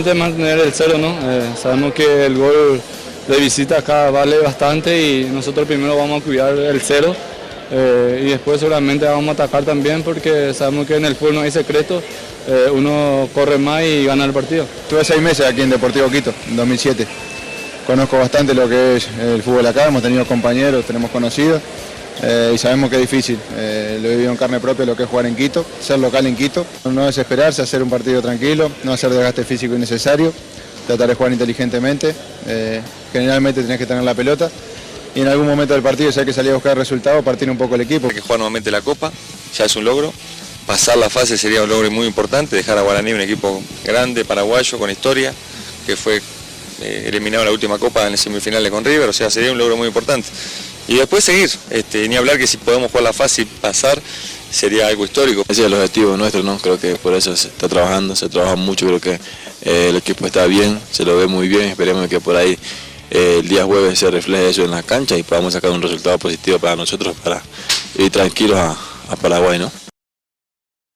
obviamente mantener el cero, ¿no? Sabemos que el gol de visita acá vale bastante y nosotros primero vamos a cuidar el cero y después seguramente vamos a atacar también porque sabemos que en el fútbol no hay secreto, uno corre más y gana el partido. Estuve 6 meses aquí en Deportivo Quito, en 2007. Conozco bastante lo que es el fútbol acá, hemos tenido compañeros, tenemos conocidos y sabemos que es difícil. Lo he vivido en carne propia lo que es jugar en Quito, ser local en Quito. No desesperarse, hacer un partido tranquilo, no hacer desgaste físico innecesario, tratar de jugar inteligentemente. Generalmente tenés que tener la pelota y en algún momento del partido, si hay que salir a buscar resultados, partir un poco el equipo. Hay que jugar nuevamente la Copa, ya es un logro. Pasar la fase sería un logro muy importante, dejar a Guaraní un equipo grande, paraguayo, con historia, que fue eliminado en la última Copa en semifinales con River, o sea, sería un logro muy importante. Y después seguir, ni hablar que si podemos jugar la fase y pasar, sería algo histórico. Ese es el objetivo nuestro, ¿no? Creo que por eso se está trabajando, se trabaja mucho, creo que el equipo está bien, se lo ve muy bien, esperemos que por ahí el día jueves se refleje eso en la cancha y podamos sacar un resultado positivo para nosotros, para ir tranquilos a Paraguay, ¿no?